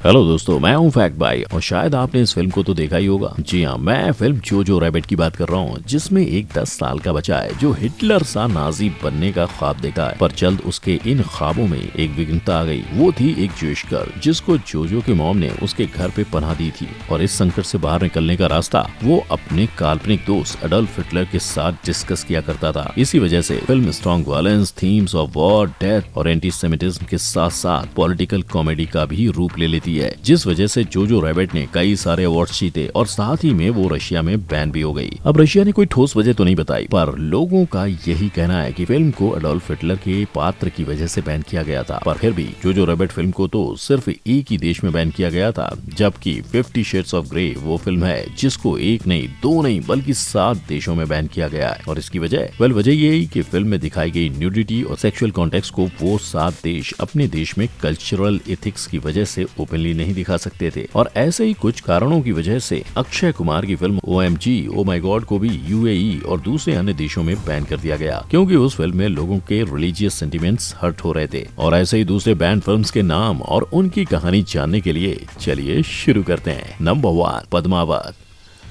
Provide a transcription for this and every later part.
Hello दोस्तों, मैं हूं फैक्ट भाई और शायद आपने इस फिल्म को तो देखा ही होगा। जी हाँ, मैं फिल्म जोजो रैबिट की बात कर रहा हूँ, जिसमें एक 10 साल का बच्चा है जो हिटलर सा नाजी बनने का ख्वाब देखता है। पर जल्द उसके इन ख्वाबों में एक विघ्नता आ गई। वो थी एक ज्यूइश गर्ल जिसको जोजो के मॉम ने उसके घर पे पनाह दी थी और इस संकट से बाहर निकलने का रास्ता वो अपने काल्पनिक दोस्त एडोल्फ हिटलर के साथ डिस्कस किया करता था। इसी वजह से film strong violence, themes of war, death और एंटीसेमिटिज्म के साथ साथ पॉलिटिकल कॉमेडी का भी रूप ले लेती है, जिस वजह से जोजो रैबिट ने कई सारे अवार्ड्स जीते और साथ ही में वो रशिया में बैन भी हो गई। अब रशिया ने कोई ठोस वजह तो नहीं बताई, पर लोगों का यही कहना है कि फिल्म को एडोल्फ हिटलर के पात्र की वजह से बैन किया गया था। पर फिर भी जोजो रैबिट फिल्म को तो सिर्फ एक ही देश में बैन किया गया था, जबकि 50 शेड्स ऑफ ग्रे वो फिल्म है जिसको एक नहीं, दो नहीं बल्कि 7 देशों में बैन किया गया है। और इसकी वजह यही कि फिल्म में दिखाई गई न्यूडिटी और सेक्सुअल कॉन्टेक्स्ट को वो 7 देश अपने देश में कल्चरल एथिक्स की वजह से ओपनली नहीं दिखा सकते थे। और ऐसे ही कुछ कारणों की वजह से अक्षय कुमार की film OMG oh my God को भी UAE और दूसरे अन्य देशों में बैन कर दिया गया, क्योंकि उस फिल्म में लोगों के रिलीजियस सेंटिमेंट्स हर्ट हो रहे थे। और ऐसे ही दूसरे बैन फिल्म्स के नाम और उनकी कहानी जानने के लिए चलिए शुरू करते हैं। नंबर 1, पद्मावत।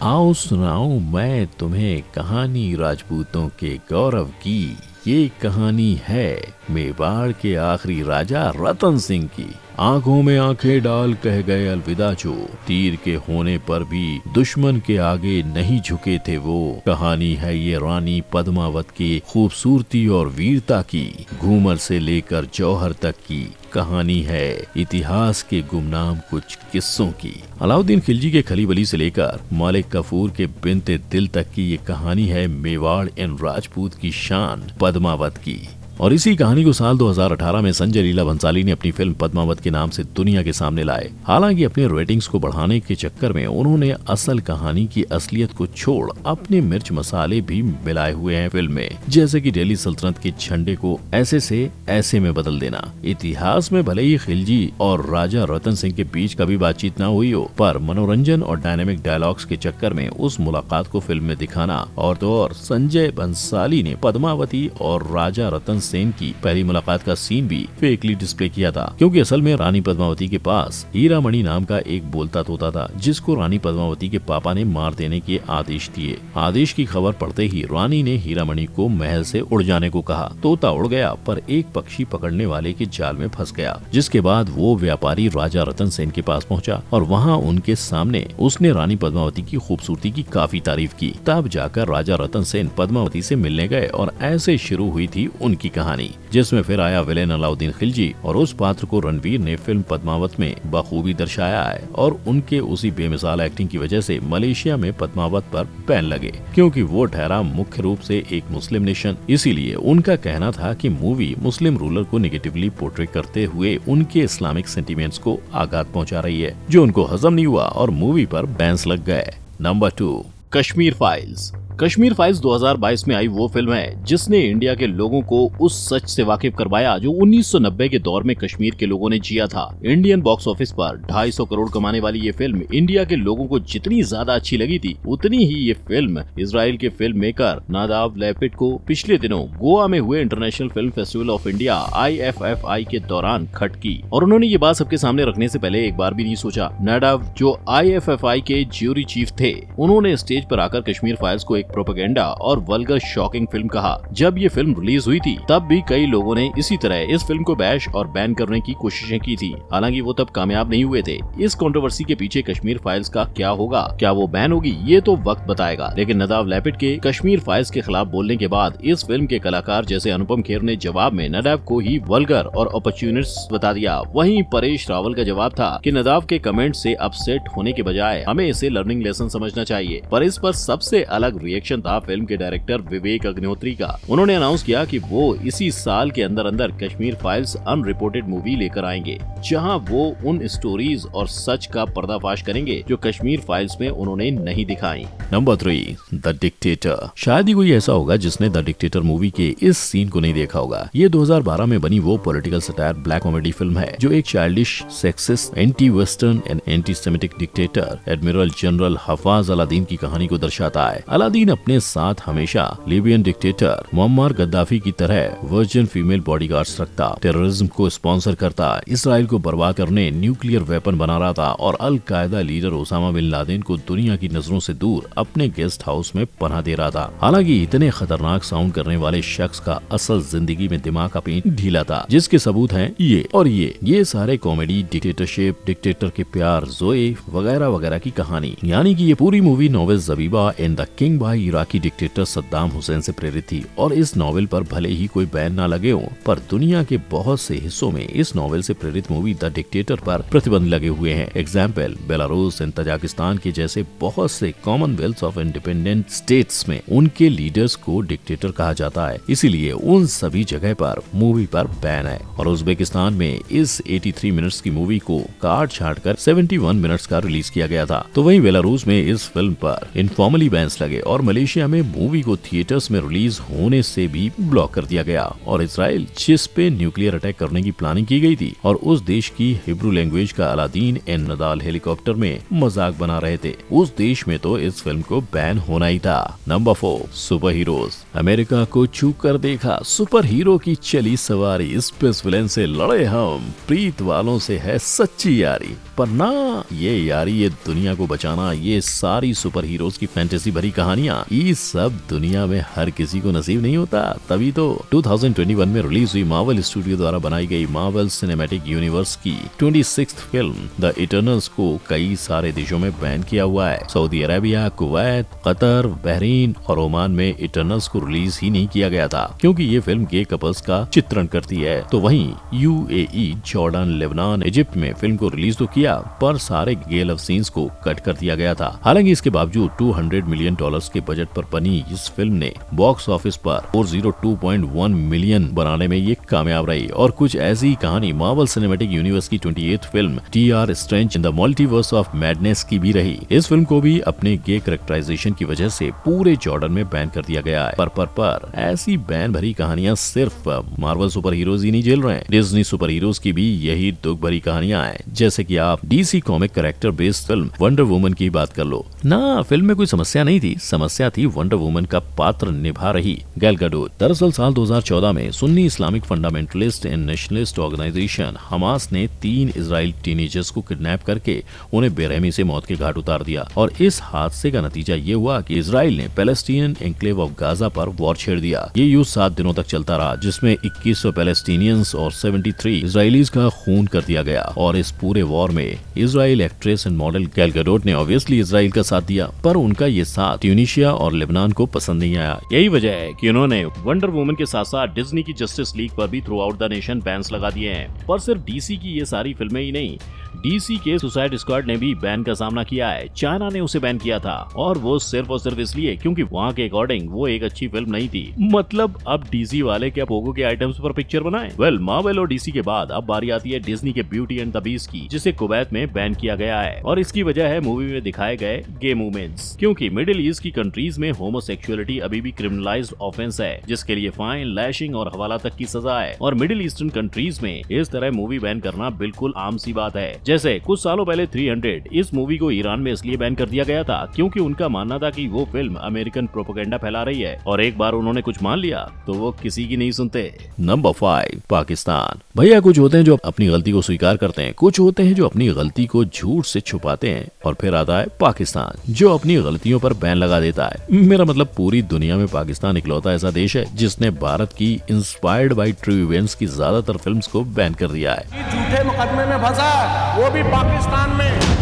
आओ सुनाऊं मैं तुम्हें कहानी राजपूतों के गौरव की। ये कहानी है मेवाड़ के आखिरी राजा रतन सिंह की। आंखों में आंखें डाल कह गए अलविदा जो, तीर के होने पर भी दुश्मन के आगे नहीं झुके थे वो। कहानी है ये रानी पद्मावत की खूबसूरती और वीरता की, घूमर से लेकर जौहर तक की। कहानी है इतिहास के गुमनाम कुछ किस्सों की। अलाउद्दीन खिलजी के खलीबली से लेकर मालिक कफूर के बिन्ते दिल तक की ये कहानी है मेवाड़ इन राजपूत की शान पद्मावत की। और इसी कहानी को साल 2018 में संजय लीला भंसाली ने अपनी फिल्म पद्मावत के नाम से दुनिया के सामने लाए। हालांकि अपने रेटिंग्स को बढ़ाने के चक्कर में उन्होंने असल कहानी की असलियत को छोड़ अपने मिर्च मसाले भी मिलाए हुए हैं फिल्म में, जैसे कि दिल्ली सल्तनत के झंडे को ऐसे से ऐसे में बदल देना। इतिहास में भले ही खिलजी और राजा रतन सिंह के बीच कभी बातचीत न हुई हो, पर मनोरंजन और डायनेमिक डायलॉग्स के चक्कर में उस मुलाकात को फिल्म में दिखाना। और तो और संजय भंसाली ने पद्मावती और राजा रतन सेन की पहली मुलाकात का सीन भी फेकली डिस्प्ले किया था, क्योंकि असल में रानी पद्मावती के पास हीरामणि नाम का एक बोलता तोता था, जिसको रानी पद्मावती के पापा ने मार देने के आदेश दिए। आदेश की खबर पड़ते ही रानी ने हीरामणि को महल से उड़ जाने को कहा। तोता उड़ गया, पर एक पक्षी पकड़ने वाले के जाल में फंस गया, जिसके बाद वो व्यापारी राजा रतन सेन के पास पहुंचा और वहाँ उनके सामने उसने रानी पद्मावती की खूबसूरती की काफी तारीफ की। तब जाकर राजा रतन सेन पद्मावती से मिलने गए और ऐसे शुरू हुई थी उनकी कहानी, जिसमें फिर आया विलेन अलाउद्दीन खिलजी और उस पात्र को रणवीर ने फिल्म पद्मावत में बखूबी दर्शाया है। और उनके उसी बेमिसाल एक्टिंग की वजह से मलेशिया में पद्मावत पर बैन लगे, क्योंकि वो ठहरा मुख्य रूप से एक मुस्लिम नेशन। इसीलिए उनका कहना था कि मूवी मुस्लिम रूलर को नेगेटिवली पोर्ट्रे करते हुए उनके इस्लामिक सेंटिमेंट्स को आघात पहुंचा रही है, जो उनको हजम नहीं हुआ और मूवी पर बैन्स लग गए। Number 2, Kashmir files. Kashmir files 2022 में आई वो फिल्म है जिसने इंडिया के लोगों को उस सच से वाकिफ करवाया जो 1990 के दौर में कश्मीर के लोगों ने जिया था। इंडियन बॉक्स ऑफिस पर 250 करोड़ कमाने वाली ये फिल्म इंडिया के लोगों को जितनी ज्यादा अच्छी लगी थी, उतनी ही ये फिल्म इजराइल के फिल्म मेकर नादाव लैपिड को पिछले दिनों गोवा में हुए international film festival of India IFFI के दौरान खटकी। और उन्होंने ये बात सबके सामने रखने से पहले एक बार भी नहीं सोचा। नादाव, जो IFFI के ज्यूरी चीफ थे, उन्होंने स्टेज पर आकर कश्मीर फाइल्स को एक प्रोपेगेंडा और वल्गर शॉकिंग फिल्म कहा। जब ये फिल्म रिलीज हुई थी तब भी कई लोगों ने इसी तरह इस फिल्म को बैश और बैन करने की कोशिशें की थी। हालांकि वो तब कामयाब नहीं हुए थे। इस कंट्रोवर्सी के पीछे कश्मीर फाइल्स का क्या होगा, क्या वो बैन होगी, ये तो वक्त बताएगा। लेकिन नदाव लैपिड के कश्मीर फाइल्स के खिलाफ बोलने के बाद इस फिल्म के कलाकार जैसे अनुपम खेर ने जवाब में नदाव को ही वल्गर और अपॉर्चुनिस्ट बता दिया। वहीं परेश रावल का जवाब था कि नदाव के कमेंट से अपसेट होने के बजाय हमें इसे लर्निंग लेसन समझना चाहिए। पर इस पर सबसे अलग रिएक्शन था फिल्म के डायरेक्टर विवेक अग्निहोत्री का। उन्होंने अनाउंस किया कि वो इसी साल के अंदर अंदर कश्मीर फाइल्स अनरिपोर्टेड मूवी लेकर आएंगे, जहां वो उन स्टोरीज और सच का पर्दाफाश करेंगे जो कश्मीर फाइल्स में उन्होंने नहीं दिखाई। Number 3, the dictator. शायद ही कोई ऐसा होगा जिसने द डिक्टेटर मूवी के इस सीन को नहीं देखा होगा। ये 2012 में बनी वो political satire black comedy film है जो एक childish, sexist, anti western and anti semitic dictator admiral general Haffaz Aladeen की कहानी को दर्शाता है। अलादीन लेकिन अपने साथ हमेशा लीबियन डिक्टेटर मुअम्मर गद्दाफी की तरह वर्जिन फीमेल बॉडीगार्ड्स रखता, टेररिज्म को स्पॉन्सर करता, इसराइल को बर्बाद करने न्यूक्लियर वेपन बना रहा था और अल कायदा लीडर ओसामा बिन लादेन को दुनिया की नजरों से दूर अपने गेस्ट हाउस में पनाह दे रहा था। हालांकि इतने खतरनाक साउंड करने वाले शख्स का असल जिंदगी में दिमाग का पेंट ढीला था, जिसके सबूत हैं ये और ये सारे कॉमेडी, डिक्टेटरशिप, डिक्टेटर के प्यार, जोए वगैरह वगैरह की कहानी। यानी कि ये पूरी movie novel Zabiba and the king by Iraqi dictator Saddam Hussein से प्रेरित थी। और इस नॉवेल पर भले ही कोई बैन ना लगे हो, पर दुनिया के बहुत से हिस्सों में इस नॉवेल से प्रेरित मूवी द डिक्टेटर पर प्रतिबंध लगे हुए हैं। एग्जाम्पल, बेलारूस एंड तजाकिस्तान के जैसे बहुत से कॉमनवेल्थ ऑफ इंडिपेंडेंट स्टेट्स में उनके लीडर्स को डिक्टेटर कहा जाता है, इसीलिए उन सभी जगह पर मूवी पर बैन है। और उज्बेकिस्तान में इस 83 मिनट्स की मूवी को काट छाट कर 71 मिनट्स का रिलीज किया गया था। तो वहीं बेलारूस में इस फिल्म पर इनफॉर्मली बैन्स लगे और मलेशिया में मूवी को थिएटर्स में रिलीज होने से भी ब्लॉक कर दिया गया। और इसराइल, जिस पे न्यूक्लियर अटैक करने की प्लानिंग की गई थी और उस देश की हिब्रू लैंग्वेज का अलादीन एंड नदाल हेलीकॉप्टर में मजाक बना रहे थे, उस देश में तो इस फिल्म को बैन होना ही था। Number 4, super heroes. अमेरिका को छू कर देखा, सुपर हीरो की चली सवारी, स्पेस विलेन से लड़े हम, प्रीत वालों से है सच्ची यारी। पर ना, ये यारी, ये दुनिया को बचाना, ये सारी सुपर हीरोज की फैंटेसी भरी कहानियां, ये सब दुनिया में हर किसी को नसीब नहीं होता। तभी तो 2021 में रिलीज हुई मार्वल स्टूडियो द्वारा बनाई गई मार्वल सिनेमैटिक यूनिवर्स की 26th फिल्म द इटर्नल्स को कई सारे देशों में बैन किया हुआ है। Saudi Arabia, Kuwait, Qatar, Bahrain और ओमान में इटर्नल्स को रिलीज ही नहीं किया गया था, क्योंकि ये फिल्म गे कपल्स का चित्रण करती है। तो वहीं यूएई, जॉर्डन, लेबनान, इजिप्ट में फिल्म को रिलीज तो किया, पर सारे गे लव सीन्स को कट कर दिया गया था। हालांकि इसके बावजूद $200 मिलियन के बजट पर बनी इस फिल्म ने बॉक्स ऑफिस पर 402.1 मिलियन बनाने में ये कामयाब रही। और कुछ ऐसी कहानी मार्वल सिनेमैटिक यूनिवर्स की 28th film TR. Strange in the multiverse of madness की भी रही। इस फिल्म को भी अपने गे कैरेक्टराइजेशन की वजह से पूरे जॉर्डन में बैन कर दिया गया है। पर ऐसी बैन भरी कहानियां सिर्फ मार्वल सुपर हीरोज ही नहीं झेल रहे हैं, डिज्नी सुपर हीरोज की भी यही दुख भरी कहानियां हैं। जैसे कि आप DC comic character based film wonder woman की बात कर लो ना। फिल्म में कोई समस्या नहीं थी, समस्या थी वंडर वुमन का पात्र निभा रही गैल गैडोट। दरअसल साल 2014 में Sunni Islamic fundamentalist and nationalist organization Hamas ने 3 इजराइल टीनेजर्स को किडनैप करके उन्हें बेरहमी से मौत के घाट उतार दिया। और इस हादसे का नतीजा ये हुआ कि इजराइल ने पैलेस्टीनियन एन्क्लेव ऑफ गाजा पर वॉर छेड़ दिया। ये युद्ध 7 दिनों तक चलता रहा, जिसमें 2100 पैलेस्टीनियंस और 73 इजरायलीज का खून कर दिया गया। और इस पूरे वॉर में Israel actress and model Gal Gadot ने ऑब्वियसली इजराइल का साथ दिया, पर उनका ये साथ ट्यूनीशिया और लेबनान को पसंद नहीं आया। यही वजह है कि उन्होंने वंडर वुमन के साथ साथ डिज्नी की जस्टिस लीग पर भी through out the nation bans लगा दिए हैं। पर सिर्फ डीसी की ये सारी फिल्में ही नहीं, डीसी के सुसाइड स्क्वाड ने भी बैन का सामना किया है। चाइना ने उसे बैन किया था, और वो सिर्फ और सिर्फ इसलिए क्योंकि वहाँ के अकॉर्डिंग वो एक अच्छी फिल्म नहीं थी। मतलब अब डीसी वाले क्या पोगो के आइटम्स पर पिक्चर बनाएं? वेल, मार्वल और डीसी के बाद अब बारी आती है डिज्नी के ब्यूटी एंड द बीस्ट की, जिसे कुवैत में बैन किया गया है। और इसकी वजह है मूवी में दिखाए गए गे मूवमेंट्स, क्योंकि मिडिल ईस्ट की कंट्रीज में होमोसेक्सुअलिटी अभी भी क्रिमिनलाइज्ड ऑफेंस है, जिसके लिए फाइन, लैशिंग और हवाला तक की सजा है। और मिडिल ईस्टर्न कंट्रीज में इस तरह मूवी बैन करना बिल्कुल आम सी बात है। जैसे कुछ सालों पहले 300 इस मूवी को ईरान में इसलिए बैन कर दिया गया था क्योंकि उनका मानना था कि वो फिल्म अमेरिकन प्रोपेगेंडा फैला रही है, और एक बार उन्होंने कुछ मान लिया तो वो किसी की नहीं सुनते। नंबर 5, पाकिस्तान। भैया, कुछ होते हैं जो अपनी गलती को स्वीकार करते हैं, कुछ होते हैं जो अपनी गलती को झूठ से छुपाते हैं, और फिर आता है पाकिस्तान, जो अपनी गलतियों पर बैन लगा देता है। मेरा मतलब पूरी दुनिया में पाकिस्तान इकलौता ऐसा देश है जिसने भारत की इंस्पायर्ड बाय ट्रू इवेंट्स की ज्यादातर फिल्म्स को बैन कर दिया है। झूठे मुकदमे में फंसा, वो भी पाकिस्तान में।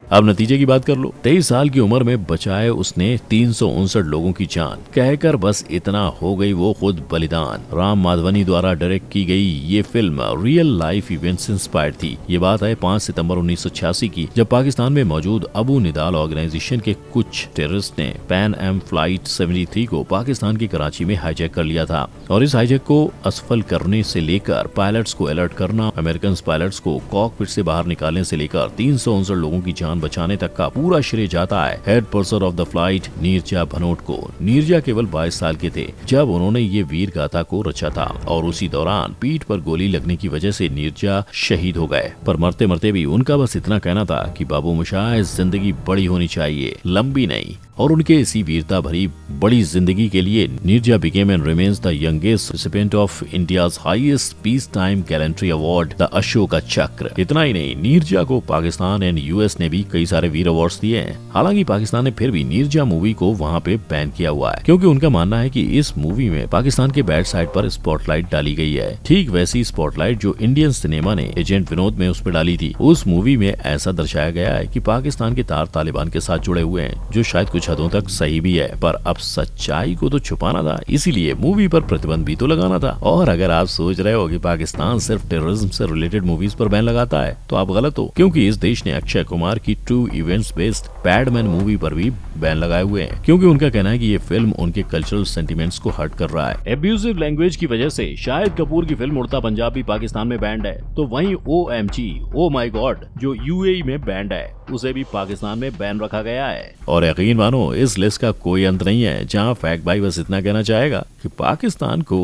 अब नतीजे की बात कर लो। 23 साल की उम्र में बचाए उसने 359 लोगों की जान, कहकर बस इतना हो गई वो खुद बलिदान। राम माधवनी द्वारा डायरेक्ट की गई ये film real life events inspired थी। ये बात है 5 सितंबर 1986 की, जब पाकिस्तान में मौजूद अबू निदाल ऑर्गेनाइजेशन के कुछ टेररिस्ट ने पैन एम फ्लाइट 73 को पाकिस्तान की कराची में हाईजैक कर लिया था। और इस हाईजैक को असफल करने से लेकर पायलट्स को अलर्ट करना, अमेरिकन पायलट्स को कॉकपिट से बाहर निकालने से लेकर 359 लोगों की जान जान बचाने तक का पूरा श्रेय जाता है head person of the flight Neerja Bhanot को। नीरजा केवल 22 साल के थे जब उन्होंने ये वीर गाथा को रचा था और उसी दौरान पीठ पर गोली लगने की वजह से नीरजा शहीद हो गए। पर मरते मरते भी उनका बस इतना कहना था कि बाबू मोशाय, जिंदगी बड़ी होनी चाहिए, लंबी नहीं। और उनके इसी वीरता भरी बड़ी जिंदगी के लिए Neerja became and remains the youngest recipient of India's highest peace time gallantry award, the Ashoka चक्र। इतना ही नहीं, नीरजा को पाकिस्तान एंड यूएस ने भी कई सारे वीर अवार्ड्स दिए हैं। हालांकि पाकिस्तान ने फिर भी नीरजा मूवी को वहाँ पे बैन किया हुआ है, क्योंकि उनका मानना है कि इस मूवी में पाकिस्तान के बैड साइड पर स्पॉटलाइट डाली गई है। ठीक वैसी स्पॉटलाइट जो इंडियन सिनेमा ने एजेंट विनोद में उस पर डाली थी। उस मूवी में ऐसा दर्शाया गया है कि पाकिस्तान के तार तालिबान के साथ जुड़े हुए हैं, जो शायद कुछ हदों तक सही भी है, पर अब सच्चाई को तो छुपाना था, इसीलिए मूवी पर प्रतिबंध भी तो लगाना था। और अगर आप सोच रहे हो कि पाकिस्तान सिर्फ टेररिज्म से रिलेटेड मूवीज पर बैन लगाता है, तो आप गलत हो, क्योंकि इस देश ने अक्षय कुमार की true events based Padman movie पर भी बैन लगाए हुए हैं, क्योंकि उनका कहना है कि ये फिल्म उनके कल्चरल सेंटिमेंट्स को हर्ट कर रहा है। एब्यूजिव लैंग्वेज की वजह से शाहिद कपूर की फिल्म उड़ता पंजाब भी पाकिस्तान में बैंड है, तो वहीं OMG ओ माय गॉड जो UAE में बैंड है, उसे भी पाकिस्तान में बैन रखा गया है। और यकीन मानो, इस लिस्ट का कोई अंत नहीं है, जहां फैक्ट भाई बस इतना कहना चाहेगा कि पाकिस्तान को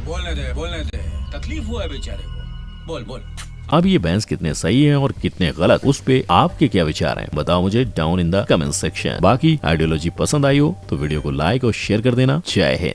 बोलने दे, तकलीफ हुआ है बेचारे को, बोल। अब ये बैंस कितने सही हैं और कितने गलत, उस पे आपके क्या विचार हैं, बताओ मुझे down in the comment section. बाकी आइडियोलॉजी पसंद आई हो तो वीडियो को लाइक और शेयर कर देना। जय हिंद।